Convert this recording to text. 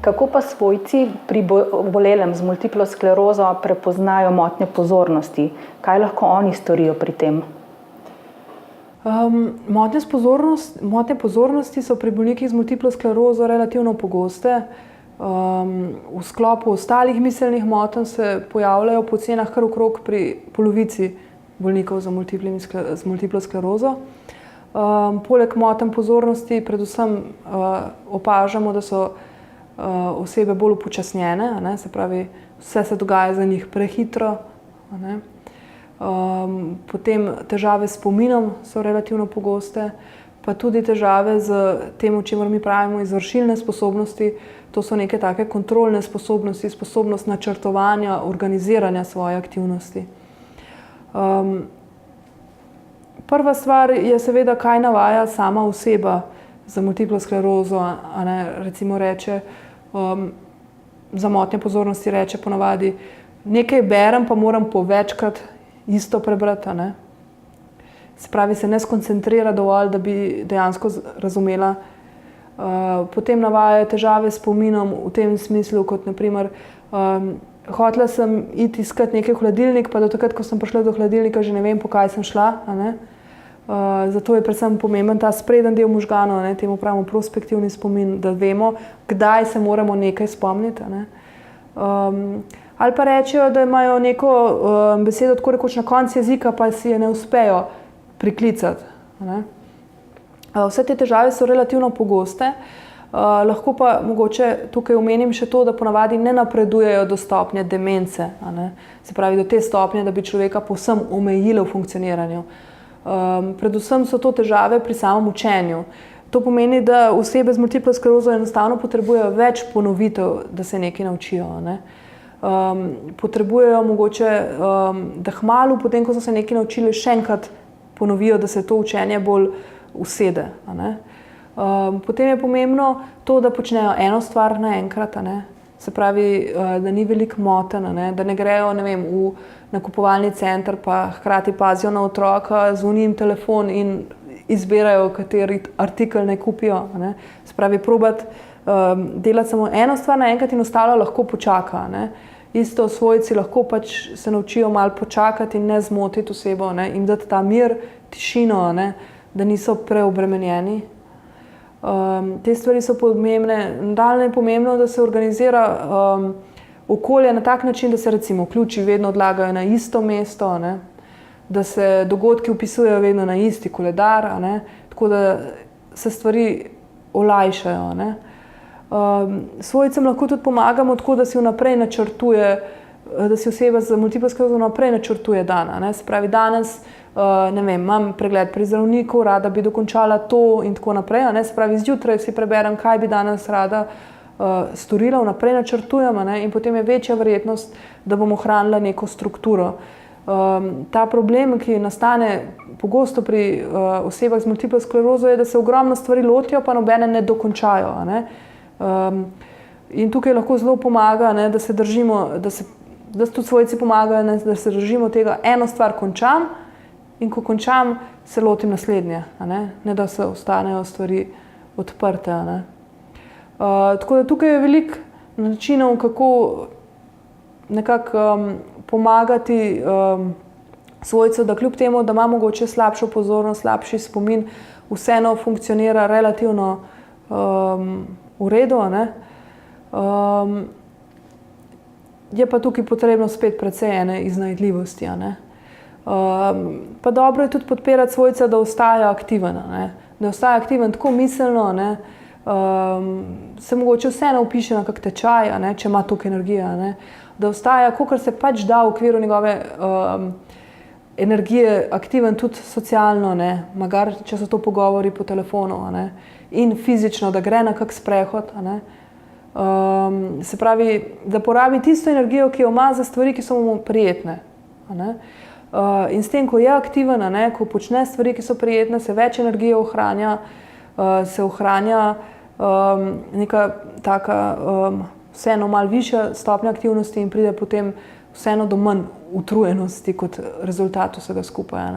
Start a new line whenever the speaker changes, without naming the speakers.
Kako pa svojci pri obolelem z multiplo sklerozo prepoznajo motnje pozornosti? Kaj lahko oni storijo pri tem?
Motnje pozornosti so pri bolnikih z multiplo sklerozo relativno pogoste. V sklopu ostalih miselnih motenj se pojavljajo po ocenah kar okrog pri polovici bolnikov z multiplo sklerozo. Poleg motenj pozornosti predvsem opažamo, da so osebe bolj upočasnjene, se pravi, vse se dogaja za njih prehitro. Potem težave s spominom so relativno pogoste, pa tudi težave z tem, o čemer mi pravimo izvršilne sposobnosti. To so neke take kontrolne sposobnosti, sposobnost načrtovanja, organiziranja svoje aktivnosti. Prva stvar je seveda, kaj navaja sama oseba za multiplo sklerozo. Recimo reče, za motnje pozornosti reče ponavadi, nekaj berem, pa moram po večkrat isto prebrati. Se pravi, se ne skoncentrira dovolj, da bi dejansko razumela. Potem navajajo težave s spominom v tem smislu, kot naprimer, hotela sem iti iskat nekaj v hladilnik, pa do takrat, ko sem prišla do hladilnika, že ne vem, po kaj sem šla. Zato je predvsem pomemben ta spreden del možganov, temu pravimo prospektivni spomin, da vemo, kdaj se moramo nekaj spomniti. Ali pa rečejo, da imajo neko besedo tako rekoč na koncu jezika, pa si je ne uspejo priklicati. Vse te težave so relativno pogoste, lahko pa mogoče tukaj omenim še to, da ponavadi ne napredujejo do stopnje demence. Se pravi, do te stopnje, da bi človeka povsem omejile v funkcioniranju. Predvsem so to težave pri samem učenju. To pomeni, da osebe z multiplo sklerozo enostavno potrebujejo več ponovitev, da se nekaj naučijo. Potrebujejo mogoče, da kmalu, potem ko so se nekaj naučili, še enkrat ponovijo, da se to učenje bolj usede. Potem je pomembno to, da počnejo eno stvar naenkrat. Se pravi, da ni veliko motenj, da ne grejo, ne vem, v nakupovalni center, pa hkrati pazijo na otroka, zvoni jim telefon in izbirajo, kateri artikel naj kupijo. Se pravi, probati delati samo eno stvar naenkrat in ostalo lahko počaka. Isto svojci lahko pač se naučijo malo počakati in ne zmotiti osebo, jim dati ta mir, tišino, da niso preobremenjeni. Te stvari so pomembne. Nadaljnje je pomembno, da se organizira okolje na tak način, da se recimo ključi vedno odlagajo na isto mesto, da se dogodki vpisujejo vedno na isti koledar, tako da se stvari olajšajo. Svojcem lahko tudi pomagamo tako, da si vnaprej načrtuje, da si oseba z multiplo sklerozo vnaprej načrtuje dan. Se pravi, danes ne vem, imam pregled pri zdravniku, rada bi dokončala to in tako naprej. Se pravi, zjutraj si preberem, kaj bi danes rada storila, vnaprej načrtujem in potem je večja verjetnost, da bom ohranila neko strukturo. Ta problem, ki nastane pogosto pri osebah z multiplo sklerozo, je, da se ogromno stvari lotijo, pa nobene ne dokončajo. In tukaj lahko zelo pomaga, da se držimo, da tudi svojci pomagajo, da se držimo tega, eno stvar končam in ko končam, se lotim naslednje, ne da se ostanejo stvari odprte. Tako da tukaj je veliko načinov, kako nekako pomagati svojcu, da kljub temu, da ima mogoče slabšo pozornost, slabši spomin, vseeno funkcionira relativno v redu. Je pa tukaj potrebno spet precej ene iznajdljivosti. Pa dobro je tudi podpirati svojca, da ostaja aktiven. Da ostaja aktiven tako miselno, se mogoče vseeno vpiše na kak tečaj, če ima toliko energije. Da ostaja, kolikor se pač da v okviru njegove energije, aktiven tudi socialno, magar, če so to pogovori po telefonu, in fizično, da gre na kak sprehod. Se pravi, da porabi tisto energijo, ki jo ima za stvari, ki so mu prijetne. In s tem, ko je aktiven, ko počne stvari, ki so prijetne, se več energije ohranja, se ohranja neka taka vseeno malo višja stopnja aktivnosti in pride potem vseeno do manj utrujenosti kot rezultat vsega skupaj.